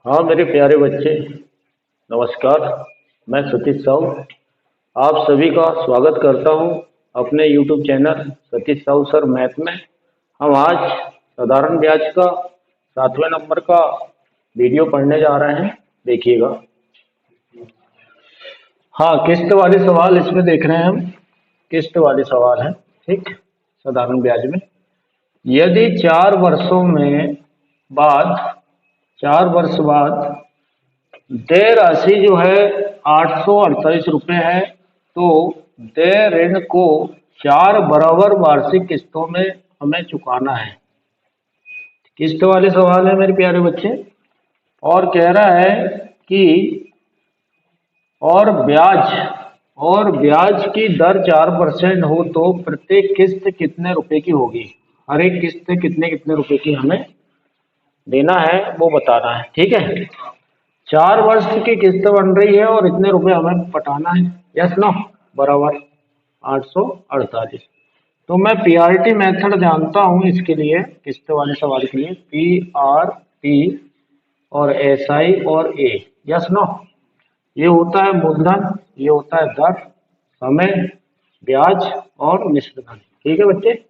हाँ मेरे प्यारे बच्चे, नमस्कार। मैं सतीश साहू आप सभी का स्वागत करता हूँ अपने YouTube channel Satish Sahu sir math में। हम आज साधारण ब्याज का 7वें नंबर का वीडियो पढ़ने जा रहे हैं। देखिएगा। हाँ, किस्त वाले सवाल इसमें देख रहे हैं हम। किस्त वाले सवाल हैं, ठीक। साधारण ब्याज में यदि 4 वर्ष बाद देय राशि जो है 848 रुपये है, तो देय ऋण को 4 बराबर वार्षिक किस्तों में हमें चुकाना है। किस्त वाले सवाल है मेरे प्यारे बच्चे। और कह रहा है कि और ब्याज की दर 4% हो तो प्रत्येक किस्त कितने रुपए की होगी। हर एक किस्त कितने कितने रुपए की हमें देना है वो बताना है, ठीक है। 4 वर्ष की किस्त बन रही है और इतने रुपए हमें पटाना है। यस नो बराबर 848। तो मैं पीआरटी मेथड जानता हूं इसके लिए, किस्त वाले सवाल के लिए। पीआरटी और एसआई और ए। यस नो, ये होता है मूलधन, ये होता है दर, समय, ब्याज और मिश्र धन। ठीक है बच्चे।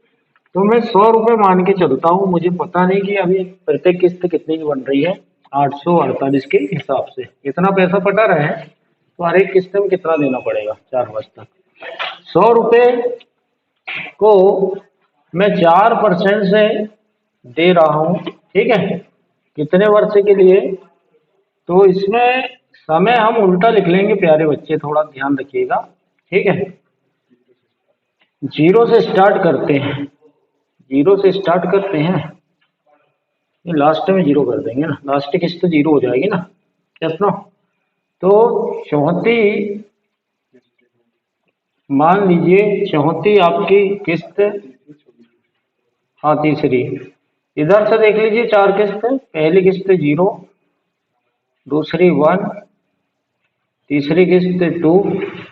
तो मैं 100 रुपये मान के चलता हूँ। मुझे पता नहीं कि अभी प्रत्येक किस्त कितने की बन रही है। 848 के हिसाब से इतना पैसा पटा रहे हैं, तो हर एक किस्त में कितना देना पड़ेगा 4 वर्ष तक। 100 रुपये को मैं 4% से दे रहा हूँ, ठीक है। कितने वर्ष के लिए? तो इसमें समय हम उल्टा लिख लेंगे प्यारे बच्चे, थोड़ा ध्यान रखिएगा, ठीक है। 0 से स्टार्ट करते हैं, 0 से स्टार्ट करते हैं। लास्ट में 0 कर देंगे ना, लास्ट किस्त 0 हो जाएगी ना। Yes no. तो 34, मान लीजिए 34 आपकी किस्त। हाँ तीसरी, इधर से देख लीजिए 4 किस्त। पहली किस्त 0, दूसरी 1, तीसरी किस्त 2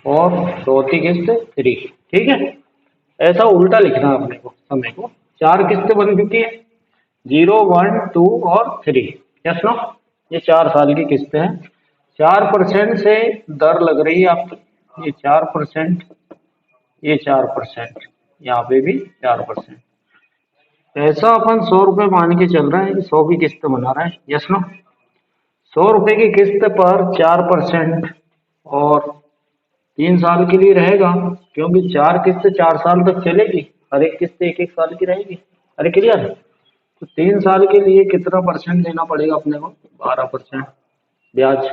और चौथी किस्त 3, ठीक है। ऐसा उल्टा लिखना है अपने को समय को। 4 किस्त बन चुकी है, 0, 1, 2 और 3। यस नो, ये 4 साल की किस्त है। 4% से दर लग रही है आपकी। ये 4%, ये 4%, यहाँ पे भी 4%। पैसा अपन 100 रुपये मान के चल रहा है, 100 की किस्त बना रहा है। Yes no. 100 रुपये की किस्त पर 4% और 3 साल के लिए रहेगा, क्योंकि 4 किस्त 4 साल तक चलेगी। हर एक किस्त 1-1 साल की रहेगी। अरे क्लियर। तो 3 साल के लिए कितना परसेंट देना पड़ेगा अपने को? 12% ब्याज।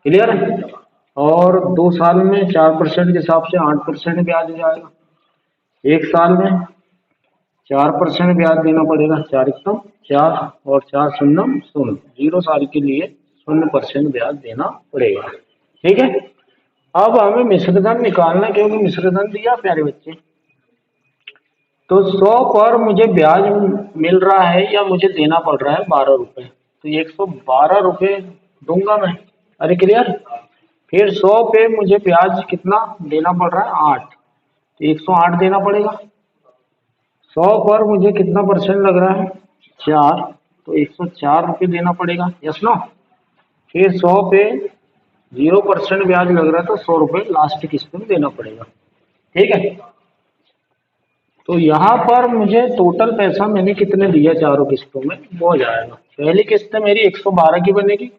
क्लियर है। और 2 साल में 4% के हिसाब से 8% ब्याज हो जाएगा। 1 साल में 4% ब्याज देना पड़ेगा। 4 1 4 और 4 शून्य 0। 0 साल के लिए 0% ब्याज देना पड़ेगा, ठीक है। अब हमें मिश्रधन निकालना, क्योंकि मिश्रधन दिया प्यारे बच्चे। तो 100 पर मुझे ब्याज मिल रहा है या मुझे देना पड़ रहा है 12 रुपये, तो 112 रुपये दूंगा मैं। अरे क्लियर। फिर 100 पे मुझे ब्याज कितना देना पड़ रहा है? 8, तो 108 देना पड़ेगा। 100 पर मुझे कितना परसेंट लग रहा है? 4, तो 104 रुपये देना पड़ेगा। Yes no. फिर 100 पे 0% ब्याज लग रहा है, तो 100 रुपये लास्ट किस्त में देना पड़ेगा, ठीक है। तो यहाँ पर मुझे टोटल पैसा मैंने कितने दिया चारों किस्तों में वो हो जाएगा। पहली किस्त मेरी 112 की बनेगी,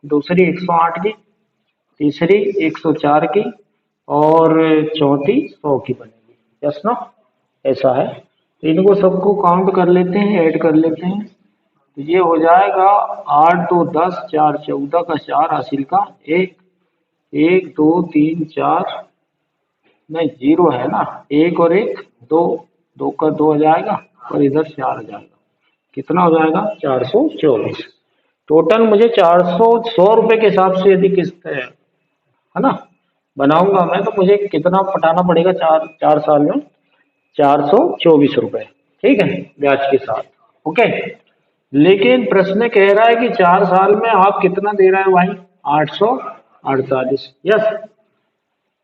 दूसरी 108 की, तीसरी 104 की और चौथी 100 की बनेगी। यस नो, ऐसा है। तो इनको सबको काउंट कर लेते हैं, ऐड कर लेते हैं। तो ये हो जाएगा 8 2 10, 4 14 का 4 हासिल का 1, 1 2 3 4, नहीं 0 है ना, 1 और 1 2, 2 का 2 आ जाएगा और इधर 4 आ जाएगा। कितना हो जाएगा? 424। टोटल मुझे 100 रुपये के हिसाब से यदि किस्त है ना, बनाऊंगा मैं, तो मुझे कितना पटाना पड़ेगा 4 साल में? 424 रुपये, ठीक है, ब्याज के साथ। ओके। लेकिन प्रश्न कह रहा है कि 4 साल में आप कितना दे रहे हैं भाई? 848। यस।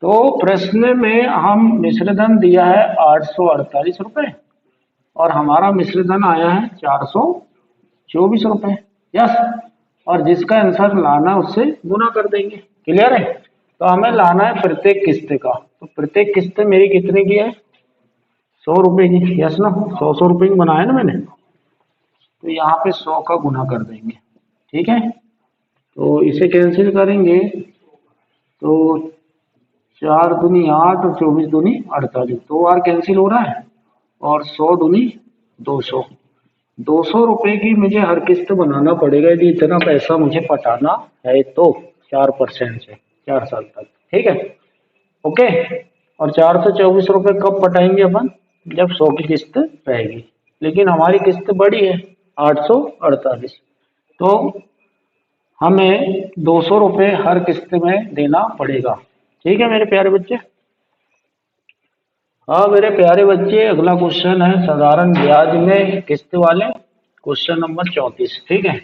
तो प्रश्न में हम मिश्रधन दिया है 848 रुपये और हमारा मिश्रधन आया है 424 रुपये। यस। और जिसका आंसर लाना है उससे गुना कर देंगे। क्लियर है? तो हमें लाना है प्रत्येक किस्त का। तो प्रत्येक किस्त मेरी कितने की है? 100 रुपए की। यस ना? 100 रुपए की बनाया ना मैंने, तो यहाँ पे 100 का गुना कर देंगे। ठीक है, तो इसे कैंसिल करेंगे तो 4 दूनी 8 और 24 दूनी 48, 2 बार कैंसिल हो रहा है। और 100 दूनी 200, 200 रुपए की मुझे हर किस्त बनाना पड़ेगा यदि इतना पैसा मुझे पटाना है तो, 4% से 4 साल तक। ठीक है, ओके। और 424 रुपए कब पटाएंगे अपन? जब 100 की किस्त रहेगी। लेकिन हमारी किस्त बड़ी है 848, तो हमें 200 रुपए हर किस्त में देना पड़ेगा। ठीक है मेरे प्यारे बच्चे? हाँ मेरे प्यारे बच्चे, अगला क्वेश्चन है साधारण ब्याज में किस्त वाले, क्वेश्चन नंबर 34। ठीक है,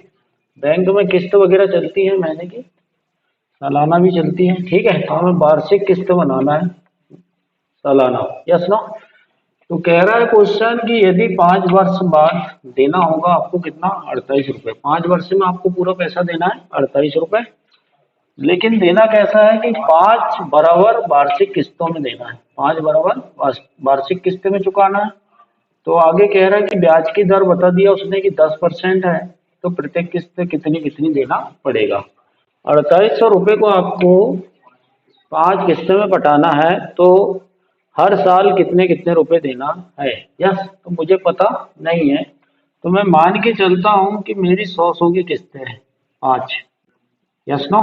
बैंक में किस्त वगैरह चलती है महीने की, सालाना भी चलती है। ठीक है, तो हमें वार्षिक किस्त बनाना है सालाना। Yes no? तो कह रहा है क्वेश्चन कि यदि 5 वर्ष बाद देना होगा आपको कितना? 48 रुपए। 5 वर्ष में आपको पूरा पैसा देना है 48 रुपए। लेकिन देना कैसा है कि 5 बराबर वार्षिक किस्तों में देना है। 5 बराबर वार्षिक किस्त में चुकाना है। तो आगे कह रहा है कि ब्याज की दर बता दिया उसने कि 10% है, तो प्रत्येक किस्त कितनी कितनी देना पड़ेगा। 4800 रुपये को आपको 5 किस्तों में पटाना है, तो हर साल कितने कितने रुपए देना है। यस, तो मुझे पता नहीं है, तो मैं मान के चलता हूँ कि मेरी 100 की किस्तें हैं 5। Yes no?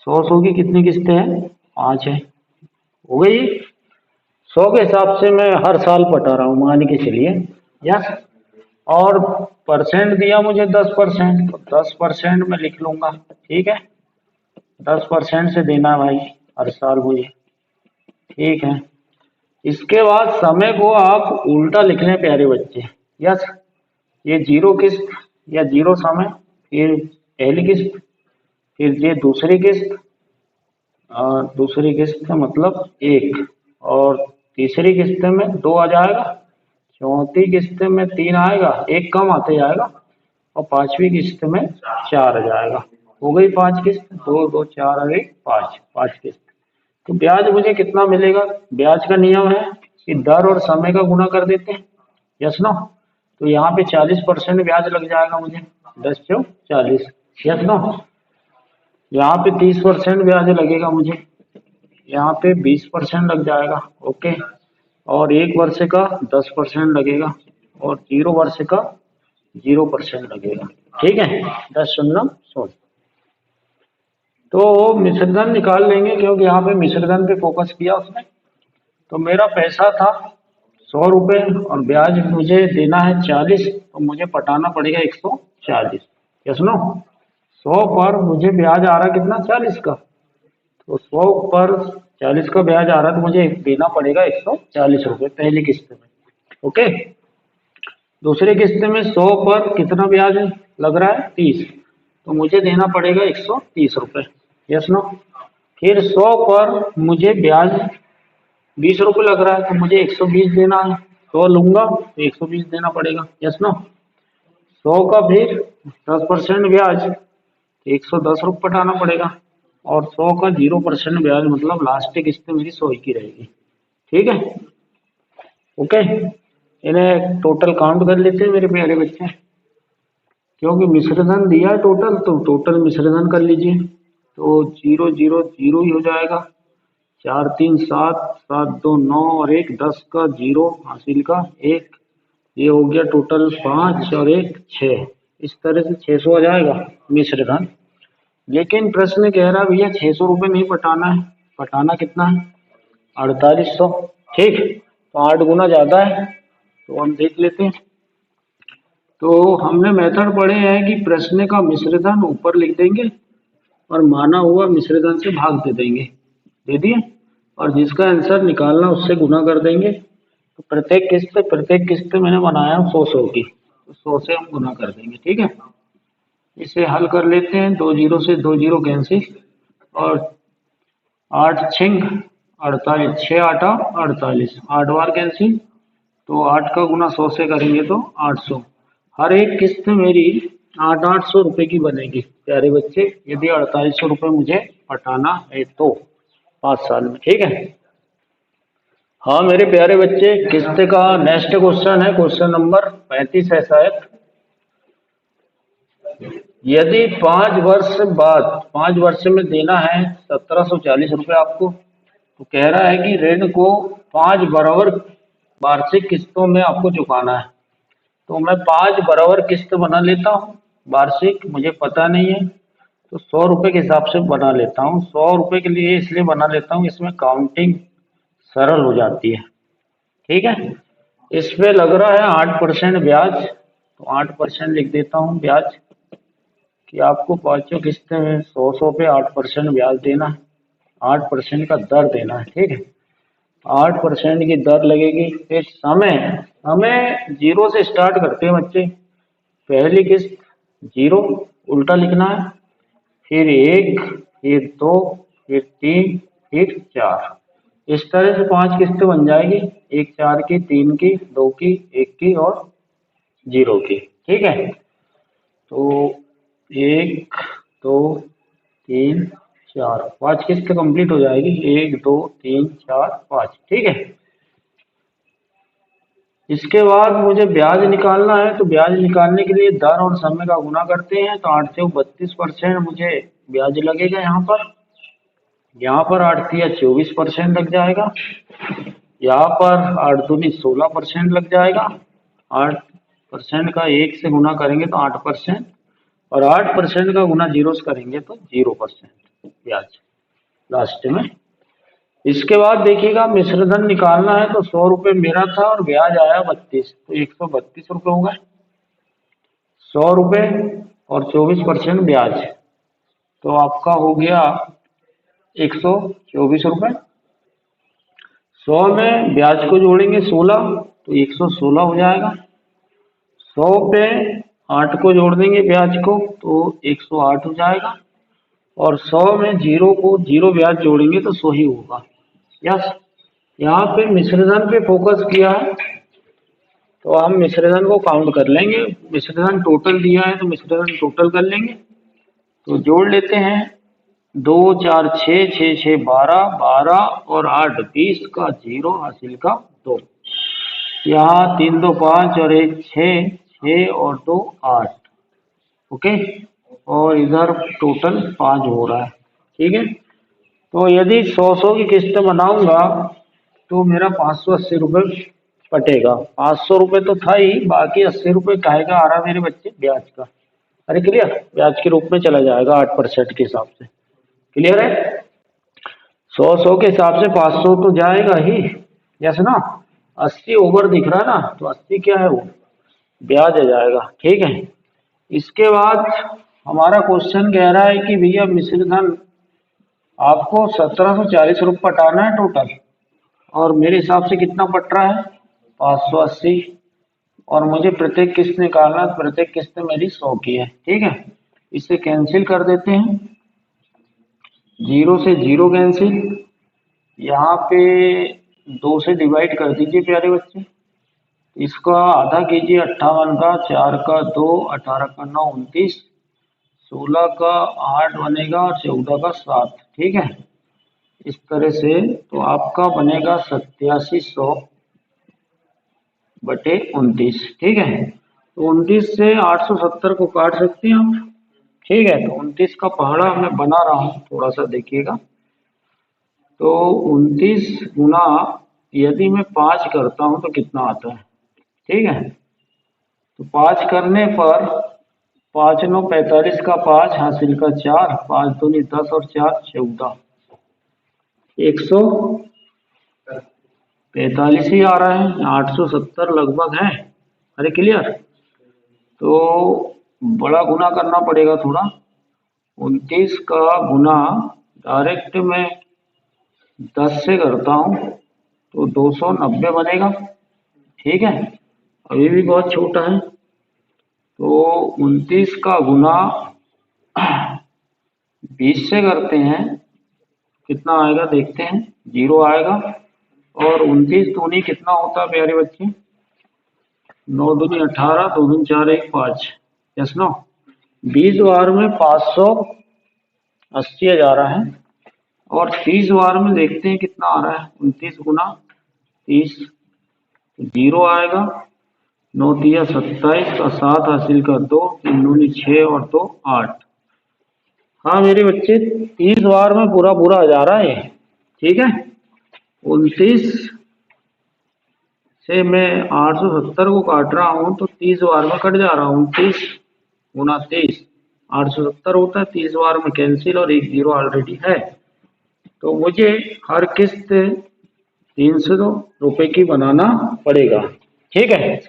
100 की कितनी किस्तें हैं? 5 है। हो गई? 100 के हिसाब से मैं हर साल पटा रहा हूँ, मान के चलिए। यस, और परसेंट दिया मुझे 10%, तो 10% में लिख लूंगा। ठीक है, 10% से देना है भाई हर साल मुझे। ठीक है, इसके बाद समय को आप उल्टा लिख लें प्यारे बच्चे। यस, ये 0 किस्त या 0 समय, फिर पहली किस्त, फिर ये दूसरी किस्त, दूसरी किस्त मतलब 1, और तीसरी किस्त में 2 आ जाएगा, चौथी किस्त में 3 आएगा, 1 कम आते जाएगा, और पांचवी किस्त में 4 आ जाएगा। हो गई 5 किस्त, 2 2 4 आ गई 5 किस्त। तो ब्याज मुझे कितना मिलेगा? ब्याज का नियम है कि दर और समय का गुना कर देते हैं। Yes no? तो यहाँ पे 40% ब्याज लग जाएगा मुझे, 10 चौ 40। Yes no? यहाँ पे 30% ब्याज लगेगा मुझे, यहाँ पे 20% लग जाएगा। ओके, और 1 वर्ष का 10% लगेगा, और 0 वर्ष का 0% लगेगा। ठीक है, 10 शून्य 100। तो मिश्रधन निकाल लेंगे, क्योंकि यहाँ पे मिश्रधन पे फोकस किया उसने। तो मेरा पैसा था 100 रुपये और ब्याज मुझे देना है 40, तो मुझे पटाना पड़ेगा 140। Yes no? 100 पर मुझे ब्याज आ रहा कितना? 40 का। तो 100 पर 40 का ब्याज आ रहा है, तो मुझे देना पड़ेगा 140 रुपये पहली किस्त में। ओके, दूसरी किस्त में 100 पर कितना ब्याज लग रहा है? 30, तो मुझे देना पड़ेगा 130 रुपये। Yes no? फिर 100 पर मुझे ब्याज 20 रुपये लग रहा है, तो मुझे 120 देना है। 100 लूंगा तो 120 देना पड़ेगा। Yes no? 100 का फिर 10% ब्याज, 110 रुपये पटाना पड़ेगा, और 100 का 0% ब्याज, मतलब लास्ट किस्त मेरी 100 की रहेगी। ठीक है, ओके। इन्हें टोटल काउंट कर लेते हैं मेरे प्यारे बच्चे, क्योंकि मिश्रधन दिया है टोटल, तो टोटल मिश्रधन कर लीजिए। तो 0 0 0 ही हो जाएगा, 4 3 7 7 2 9 और 1 10 का 0 हासिल का 1, ये हो गया टोटल 5 और 1 6। इस तरह से 600 आ जाएगा मिश्रधन। लेकिन प्रश्न कह रहा है भैया 600 रुपये नहीं पटाना है, पटाना कितना है? 4800। ठीक, तो 8 गुना ज़्यादा है, तो हम देख लेते हैं। तो हमने मेथड पढ़े हैं कि प्रश्न का मिश्रधन ऊपर लिख देंगे और माना हुआ मिश्रधन से भाग दे देंगे, दे दिए, और जिसका आंसर निकालना उससे गुना कर देंगे। तो प्रत्येक किस्त मैंने बनाया 100 की, तो 100 से हम गुना कर देंगे। ठीक है, इसे हल कर लेते हैं। 2 0 से 2 0 कैंसिल, और 8 छिंग 48, 6 8 48, 8 बार कैंसिल, तो 8 का गुना 100 से करेंगे तो 800। हर एक किस्त मेरी 800 रुपये की बनेगी प्यारे बच्चे, यदि 4800 रुपये मुझे पटाना है तो 5 साल में। ठीक है। हाँ मेरे प्यारे बच्चे, किस्त का नेक्स्ट क्वेश्चन है, क्वेश्चन नंबर 35 है शायद। यदि 5 वर्ष बाद 5 वर्ष में देना है 1740 रुपये आपको, तो कह रहा है कि ऋण को 5 बराबर वार्षिक किस्तों में आपको चुकाना है। तो मैं 5 बराबर किस्त बना लेता हूँ, वार्षिक मुझे पता नहीं है तो 100 रुपये के हिसाब से बना लेता हूँ। 100 रुपये के लिए इसलिए बना लेता हूँ, इसमें काउंटिंग सरल हो जाती है। ठीक है। इस पे लग रहा है 8% ब्याज, तो 8% लिख देता हूँ ब्याज, कि आपको पांचों किस्तें में 100 पे 8% ब्याज देना है, 8% का दर देना है। ठीक है। 8% की दर लगेगी। फिर समय समय 0 से स्टार्ट करते हैं बच्चे। पहली किस्त 0 उल्टा लिखना है, फिर 1, फिर 2, फिर 3, फिर 4। इस तरह से 5 किस्तें बन जाएगी, 1 4 की, 3 की, 2 की, 1 की और 0 की। ठीक है। तो 1 2 3 4 5 किस्त कंप्लीट हो जाएगी, 1 2 3 4 5। ठीक है। इसके बाद मुझे ब्याज निकालना है, तो ब्याज निकालने के लिए दर और समय का गुना करते हैं, तो 8 से 32% मुझे ब्याज लगेगा। यहाँ पर 8 या 24% लग जाएगा, यहाँ पर 8 दूनी 16% लग जाएगा। 8% का 1 से गुना करेंगे तो 8%, और 8% का गुना 0 से करेंगे तो 0% ब्याज लास्ट में। इसके बाद देखिएगा मिश्र धन निकालना है, तो 100 रुपये मेरा था और ब्याज आया 32, तो 132 रुपये हो गए। 100 रुपये और 24% ब्याज, तो आपका हो गया 124 रुपये। 100 में ब्याज को जोड़ेंगे 16, तो 116 हो जाएगा। 100 पे 8 को जोड़ देंगे ब्याज को, तो 108 हो जाएगा। और 100 में 0 ब्याज जोड़ेंगे तो 100 ही होगा। यस। यहाँ पे मिश्रधन पे फोकस किया है, तो हम मिश्रधन को काउंट कर लेंगे। मिश्रधन टोटल दिया है तो मिश्रधन टोटल कर लेंगे, तो जोड़ लेते हैं। 2 4 6 6 6 12 12 और 8 20 का 0 हासिल का 2। यहाँ 3 2 5 और 1 6 6 और 2 8। ओके। और इधर टोटल 5 हो रहा है। ठीक है। तो यदि 100 की किस्त बनाऊंगा तो मेरा 580 रुपये कटेगा। 500 रुपये तो था ही, बाकी 80 रुपये काहे का आ रहा है मेरे बच्चे, ब्याज का। अरे क्लियर, ब्याज के रूप में चला जाएगा 8% के हिसाब से। क्लियर है। 100 के हिसाब से 500 तो जाएगा ही। यस ना। 80 ओवर दिख रहा है ना, तो 80 क्या है, वो ब्याज आ जाएगा। ठीक है। इसके बाद हमारा क्वेश्चन कह रहा है कि भैया मिश्र धन आपको 1740 रुपये पटाना है टोटल, और मेरे हिसाब से कितना पट रहा है, 580। और मुझे प्रत्येक किस्त निकालना है, प्रत्येक किस्त मेरी 100 की है। ठीक है। इसे कैंसिल कर देते हैं, 0 से 0 कैंसिल। यहाँ पे 2 से डिवाइड कर दीजिए प्यारे बच्चे। इसका आधा कीजिए, 58 का 4 का 2, 18 का 9 29, 16 का 8 बनेगा और 14 का 7। ठीक है। इस तरह से तो आपका बनेगा 8700 बटे 29। ठीक है। तो 29 से 870 को काट सकते हैं आप। ठीक है। तो 29 का पहाड़ा मैं बना रहा हूँ, थोड़ा सा देखिएगा। तो 29 गुना यदि मैं 5 करता हूँ तो कितना आता है। ठीक है। तो 5 करने पर 5 9 45 का 5 हासिल का 4, 5 दूनी 10 और 4 14, 145 ही आ रहा है, 870 लगभग है। अरे क्लियर। तो बड़ा गुना करना पड़ेगा थोड़ा। 29 का गुना डायरेक्ट में 10 से करता हूँ तो 290 बनेगा। ठीक है। अभी भी बहुत छोटा है। तो 29 का गुना 20 से करते हैं, कितना आएगा देखते हैं, 0 आएगा। और 29 दूनी कितना होता है प्यारे बच्चे, 9 दूनी 18, 2 दूनी 4 1 5। Yes no. 20 बार में 580 आ रहा है और 30 बार में देखते हैं कितना आ रहा है। 29 गुना 30 जीरो आएगा। 9 तिया 27 का 7 हासिल का 2, 3 दूनी 6 और 2 8। हाँ मेरे बच्चे 30 बार में पूरा पूरा आ जा रहा है ये, ठीक है। 29 से मैं 870 को काट रहा हूँ तो 30 बार में कट जा रहा हूँ। 29 गुना 23 870 होता है। 30 बार में कैंसिल और एक जीरो ऑलरेडी है। तो मुझे हर किस्त 300 रुपए की बनाना पड़ेगा, ठीक है।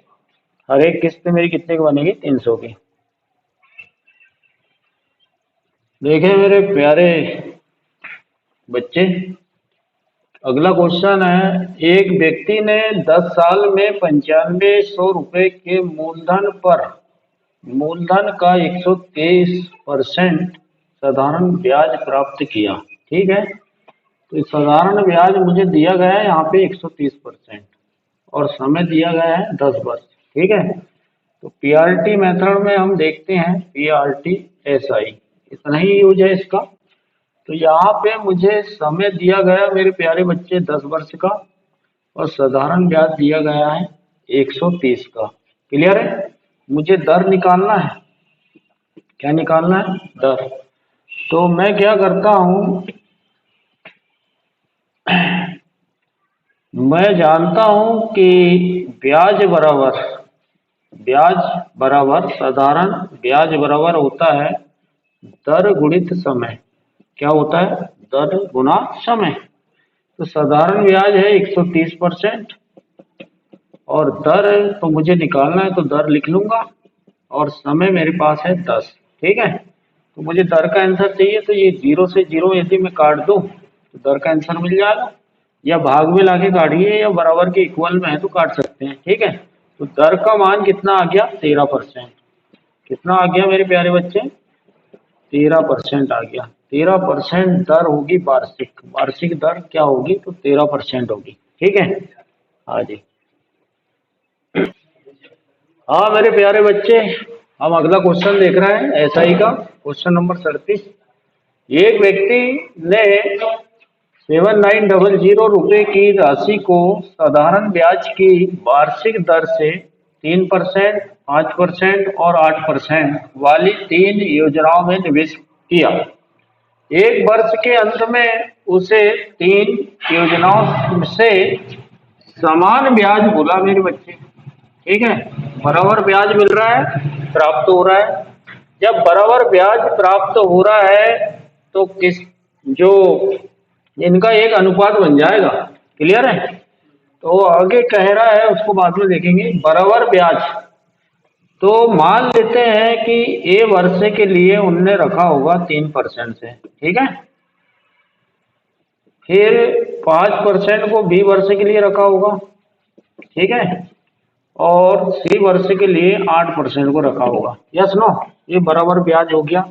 हर एक किस्त मेरी कितने की बनेगी? 300 की। देखें मेरे प्यारे बच्चे, अगला क्वेश्चन है। एक व्यक्ति ने 10 साल में 9500 रुपए के मूलधन पर मूलधन का 123% साधारण ब्याज प्राप्त किया, ठीक है। तो साधारण ब्याज मुझे दिया गया है यहाँ पे 130% और समय दिया गया है 10 वर्ष, ठीक है। तो पीआरटी मेथड में हम देखते हैं पीआरटी एसआई, इतना ही यूज है इसका। तो यहाँ पे मुझे समय दिया गया मेरे प्यारे बच्चे 10 वर्ष का और साधारण ब्याज दिया गया है 130 का। क्लियर है? मुझे दर निकालना है। क्या निकालना है? दर। तो मैं क्या करता हूँ, मैं जानता हूँ कि ब्याज बराबर साधारण ब्याज बराबर होता है दर गुणित समय। क्या होता है? दर गुना समय। तो साधारण ब्याज है 130% और दर तो मुझे निकालना है तो दर लिख लूंगा और समय मेरे पास है 10, ठीक है। तो मुझे दर का आंसर चाहिए तो ये 0 से 0 यदि मैं काट दूं तो दर का आंसर मिल जाएगा। या भाग में लाके काटिए या बराबर के इक्वल में है तो काट सकते हैं, ठीक है। तो दर का मान कितना आ गया? 13%। कितना आ गया मेरे प्यारे बच्चे? 13% आ गया। 13% दर होगी वार्षिक। वार्षिक दर क्या होगी? तो 13% होगी, ठीक है। हाँ जी। हाँ मेरे प्यारे बच्चे, हम अगला क्वेश्चन देख रहे हैं एसआई का, क्वेश्चन नंबर 37। एक व्यक्ति ने 7900 रुपए की राशि को साधारण ब्याज की वार्षिक दर से 3%, 5% और 8% वाली 3 योजनाओं में निवेश किया। एक वर्ष के अंत में उसे 3 योजनाओं से समान ब्याज बोला मेरे बच्चे, ठीक है। बराबर ब्याज मिल रहा है, प्राप्त हो रहा है। जब बराबर ब्याज प्राप्त हो रहा है तो किस जो इनका एक अनुपात बन जाएगा। क्लियर है? तो आगे कह रहा है उसको बाद में देखेंगे। बराबर ब्याज तो मान लेते हैं कि ए वर्ष के लिए उनने रखा होगा 3% से, ठीक है। फिर 5% को बी वर्ष के लिए रखा होगा, ठीक है। और सी वर्ष के लिए 8% को रखा होगा। Yes no? ये बराबर ब्याज हो गया।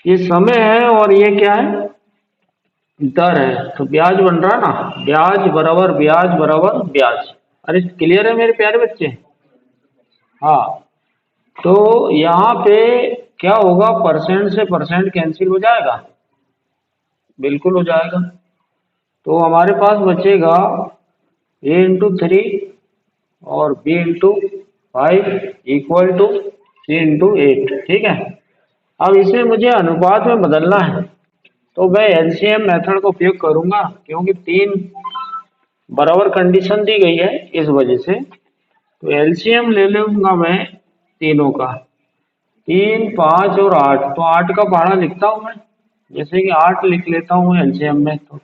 ये समय है और ये क्या है? दर है। तो ब्याज बन रहा ना, ब्याज बराबर ब्याज। अरे क्लियर है मेरे प्यारे बच्चे? हाँ। तो यहाँ पे क्या होगा? परसेंट से परसेंट कैंसिल हो जाएगा, बिल्कुल हो जाएगा। तो हमारे पास बचेगा ए इंटू 3 और B into 5 equal to C into 8, ठीक है। अब इसे मुझे अनुपात में बदलना है तो मैं एलसीएम मेथड का उपयोग करूंगा क्योंकि 3 बराबर कंडीशन दी गई है इस वजह से। तो एलसीएम ले लूंगा मैं तीनों का, 3, 5 और 8। तो 8 का पहाड़ा लिखता हूं मैं, जैसे कि 8 लिख लेता हूँ एलसीएम में। तो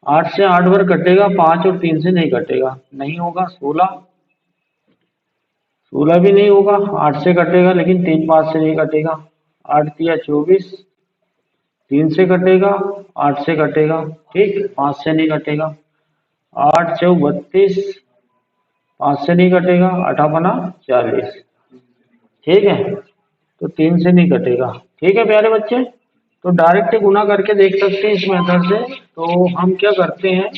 8 से 8 बार कटेगा, 5 और 3 से नहीं कटेगा, नहीं होगा। 16 भी नहीं होगा, 8 से कटेगा लेकिन 3 5 से नहीं कटेगा। 8 तिया 24, 3 से कटेगा, 8 से कटेगा, ठीक, 5 से नहीं कटेगा। 8 चौ 32, 5 से नहीं कटेगा, 8 बना 40, ठीक है। तो 3 से नहीं कटेगा, ठीक है प्यारे बच्चे। तो डायरेक्ट गुना करके देख सकते हैं इस मेथड से। तो हम क्या करते हैं,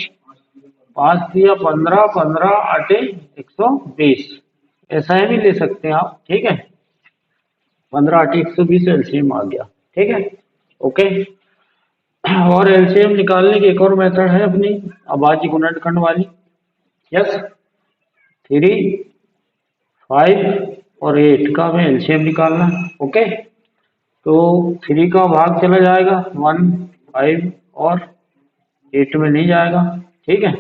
5 दिया 15, 15 8 120, ऐसा ही भी ले सकते हैं आप, ठीक है। 15 8 120 एलसीएम आ गया। ठीक है, ओके। और एलसीएम निकालने की एक और मेथड है अपनी अभाज्य गुणनखंड वाली। यस, 3, 5 और 8 का हमें एलसीएम निकालना है। ओके, तो 3 का भाग चला जाएगा 1, 5 और 8 में नहीं जाएगा। ठीक है,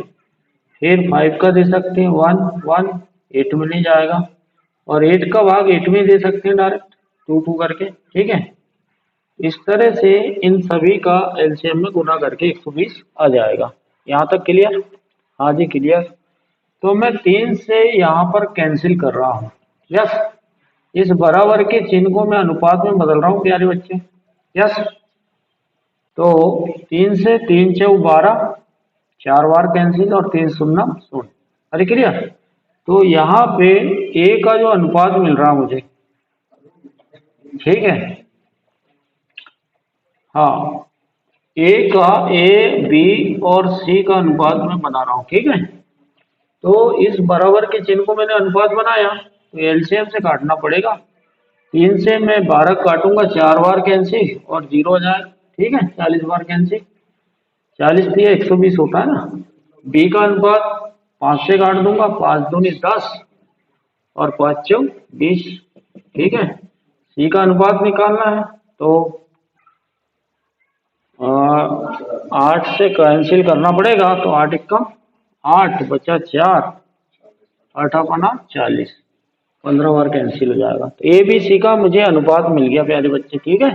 फिर 5 का दे सकते हैं 1, 1, 8 में नहीं जाएगा। और 8 का भाग 8 में दे सकते हैं डायरेक्ट 2, 2 करके। ठीक है, इस तरह से इन सभी का एलसीएम में गुना करके 120 आ जाएगा। यहाँ तक क्लियर? हाँ जी, क्लियर। तो मैं 3 से यहाँ पर कैंसिल कर रहा हूँ। यस, इस बराबर के चिन्ह को मैं अनुपात में बदल रहा हूँ प्यारे बच्चे। यस, तो 3 से 3 चौ 12, 4 बार कैंसिल और 3 शून्य शून्य। अरे क्लियर? तो यहाँ पे ए का जो अनुपात मिल रहा मुझे, ठीक है, हाँ, ए का ए बी और सी का अनुपात मैं बना रहा हूँ। ठीक है, तो इस बराबर के चिन्ह को मैंने अनुपात बनाया तो एलसीएम से काटना पड़ेगा। 3 से मैं 12 काटूंगा, 4 बार कैंसिल और 0 हो जाएगा। ठीक है, 40 बार कैंसिल, 40 दिया 120 होता है ना। बी का अनुपात 5 से काट दूंगा, 5 दूनी 10 और 5 चौ 20। ठीक है, सी का अनुपात निकालना है तो 8 से कैंसिल करना पड़ेगा तो 8 एकम 8 बचा 4, 8 अपना 40, 15 बार कैंसिल हो जाएगा। तो ए बी सी का मुझे अनुपात मिल गया प्यारे बच्चे। ठीक है,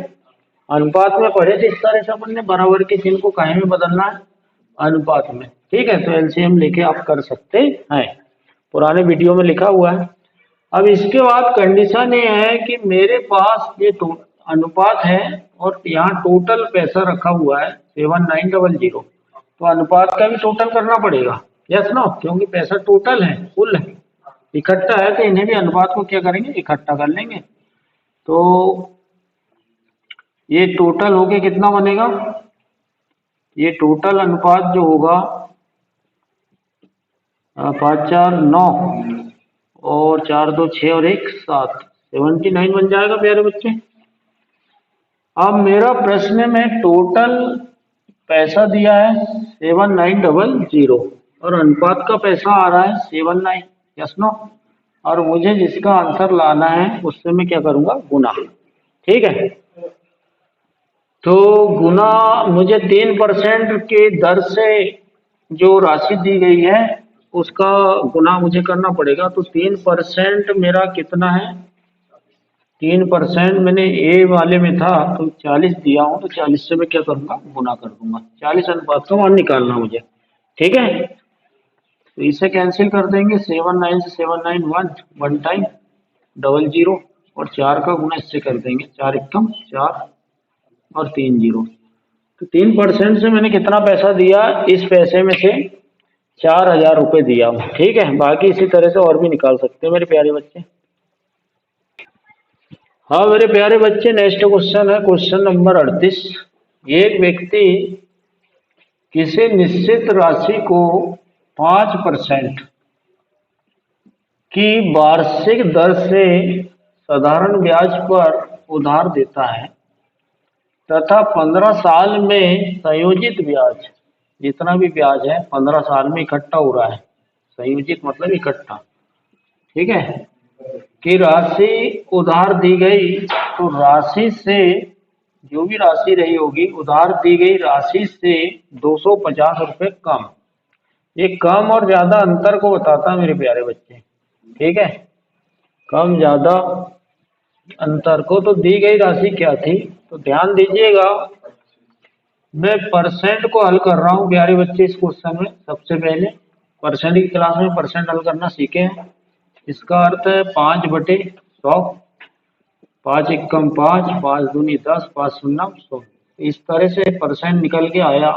अनुपात में पढ़े थे इस तरह से अपन ने बराबर के चिन्ह को काहे में बदलना है, अनुपात में। ठीक है, तो एलसीएम लेके आप कर सकते हैं, पुराने वीडियो में लिखा हुआ है। अब इसके बाद कंडीशन ये है कि मेरे पास ये अनुपात है और यहाँ टोटल पैसा रखा हुआ है 7900, तो अनुपात का भी टोटल करना पड़ेगा। यस नो, क्योंकि पैसा टोटल है, कुल है, इकट्ठा है, तो इन्हें भी अनुपात को क्या करेंगे, इकट्ठा कर लेंगे। तो ये टोटल होके कितना बनेगा, ये टोटल अनुपात जो होगा 5 4 9 और 4 2 6 और 1 7, 79 बन जाएगा प्यारे बच्चे। अब मेरा प्रश्न में टोटल पैसा दिया है 7900 और अनुपात का पैसा आ रहा है 79। यस नो, और मुझे जिसका आंसर लाना है उससे मैं क्या करूंगा, गुना। ठीक है, तो गुना मुझे 3% के दर से जो राशि दी गई है उसका गुना मुझे करना पड़ेगा। तो 3% मेरा कितना है, 3% मैंने ए वाले में था तो 40 दिया हूँ, तो 40 से मैं क्या करूँगा, गुना कर दूंगा। 40 अनुपात का मान निकालना मुझे। ठीक है, तो इसे कैंसिल कर देंगे, 79 से 791 1 टाइम 00 और 4 का गुना इससे कर देंगे, 4 एकम 4 और 3 0। तो 3% से मैंने कितना पैसा दिया, इस पैसे में से 4000 रुपये दिया हूँ। ठीक है, बाकी इसी तरह से और भी निकाल सकते हैं मेरे प्यारे बच्चे। हाँ मेरे प्यारे बच्चे, नेक्स्ट क्वेश्चन है क्वेश्चन नंबर 38। एक व्यक्ति किसी निश्चित राशि को 5% की वार्षिक दर से साधारण ब्याज पर उधार देता है तथा 15 साल में संयोजित ब्याज, जितना भी ब्याज है 15 साल में इकट्ठा हो रहा है, संयोजित मतलब इकट्ठा, ठीक है, की राशि उधार दी गई, तो राशि से जो भी राशि रही होगी उधार दी गई राशि से 250 रुपये कम। ये कम और ज्यादा अंतर को बताता है मेरे प्यारे बच्चे। ठीक है, कम ज्यादा अंतर को, तो दी गई राशि क्या थी, तो ध्यान दीजिएगा, मैं परसेंट को हल कर रहा हूँ प्यारे बच्चे इस क्वेश्चन में। सबसे पहले परसेंट की क्लास में परसेंट हल करना सीखे हैं। इसका अर्थ है 5/100, 5 एकम 5, 5 दूनी 10, 5 शून्य 100। इस तरह से परसेंट निकल के आया।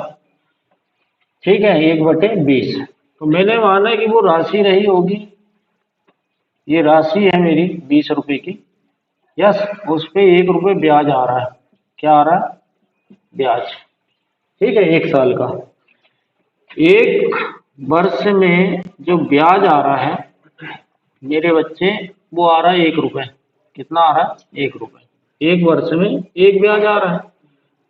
ठीक है, 1/20। तो मैंने माना कि वो राशि रही होगी, ये राशि है मेरी 20 रुपए की। यस, उस पे 1 रुपये ब्याज आ रहा है। क्या आ रहा है, ब्याज। ठीक है, 1 साल का। 1 वर्ष में जो ब्याज आ रहा है मेरे बच्चे, वो आ रहा है 1 रुपये। कितना आ रहा है, 1 रुपये। एक वर्ष में एक ब्याज आ रहा है।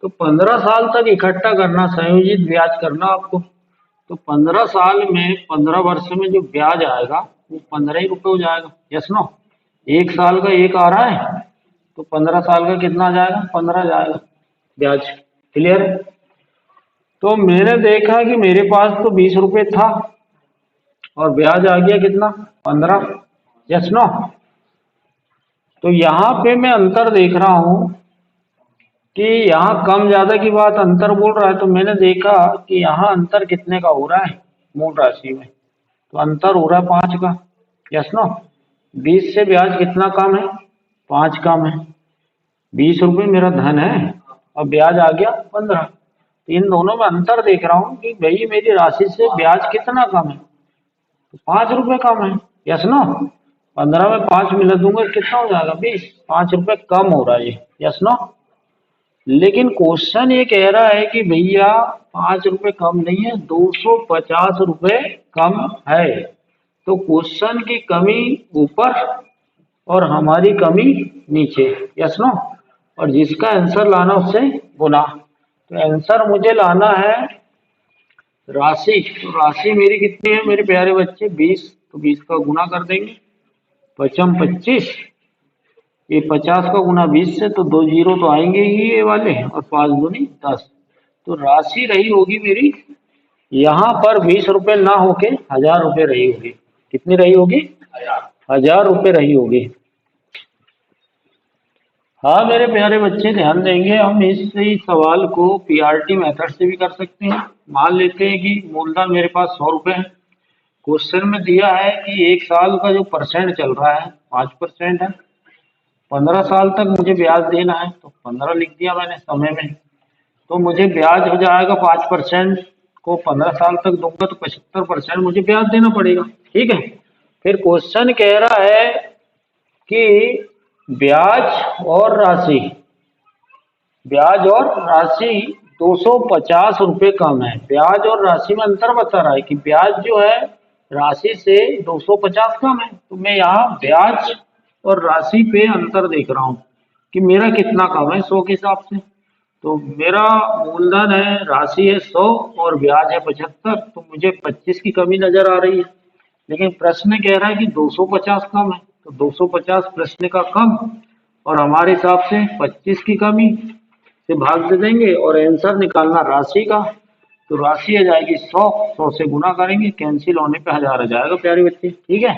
तो 15 साल तक इकट्ठा करना, संयोजित ब्याज करना आपको। तो 15 साल में 15 वर्ष में जो ब्याज आएगा वो 15 ही रुपये हो जाएगा। Yes no? एक साल का एक आ रहा है तो 15 साल का कितना आ जाएगा? 15 जाएगा ब्याज। क्लियर? तो मैंने देखा कि मेरे पास तो 20 रुपये था और ब्याज आ गया कितना? 15। Yes no? तो यहाँ पे मैं अंतर देख रहा हूँ कि यहाँ कम ज्यादा की बात अंतर बोल रहा है, तो मैंने देखा कि यहाँ अंतर कितने का हो रहा है मूल राशि में। तो अंतर हो रहा है 5 का। Yes no? 20 से ब्याज कितना कम है? 5 कम है। 20 रुपये मेरा धन है और ब्याज आ गया 15। तो इन दोनों में अंतर देख रहा हूँ कि भाई मेरी राशि से ब्याज कितना कम है? तो 5 रुपये कम है। Yes no? 15 में 5 मिला दूंगा कितना हो जाएगा? 20। 5 रुपये कम हो रहा है ये। Yes no? लेकिन क्वेश्चन ये कह रहा है कि भैया 5 रुपये कम नहीं है, 250 रुपये कम है। तो क्वेश्चन की कमी ऊपर और हमारी कमी नीचे। Yes no? और जिसका आंसर लाना उससे गुना। तो आंसर मुझे लाना है राशि। तो राशि मेरी कितनी है मेरे प्यारे बच्चे? 20। तो 20 का गुना कर देंगे, 55 25, ये 50 का गुना 20 से, तो 2 जीरो तो आएंगे ही ये वाले, और 5 दूनी 10। तो राशि रही होगी मेरी यहाँ पर 20 रुपये ना होके 1000 रुपये रही होगी। कितनी रही होगी? 1000 रुपये रही होगी। हाँ मेरे प्यारे बच्चे ध्यान देंगे, हम इस सवाल को पीआरटी मेथड से भी कर सकते हैं। मान लेते हैं कि मूलधन मेरे पास 100 रुपये है। क्वेश्चन में दिया है कि एक साल का जो परसेंट चल रहा है 5% है। 15 साल तक मुझे ब्याज देना है, तो 15 लिख दिया मैंने समय में। तो मुझे ब्याज हो जाएगा 5% को 15 साल तक दूंगा तो 75% मुझे ब्याज देना पड़ेगा। ठीक है? फिर क्वेश्चन कह रहा है कि ब्याज और राशि, ब्याज और राशि 250 रुपये कम है। ब्याज और राशि में अंतर बता रहा है कि ब्याज जो है राशि से 250 कम है। तो मैं यहाँ ब्याज और राशि पे अंतर देख रहा हूँ कि मेरा कितना कम है 100 के हिसाब से। तो मेरा मूलधन है, राशि है 100 और ब्याज है 75, तो मुझे 25 की कमी नजर आ रही है। लेकिन प्रश्न कह रहा है कि 250 कम है, तो 250 प्रश्न का कम और हमारे हिसाब से 25 की कमी से भाग दे देंगे और आंसर निकालना राशि का। तो राशि आ जाएगी 100, 100 से गुना करेंगे, कैंसिल होने पे 1000 आ जाएगा प्यारे बच्चे। ठीक है?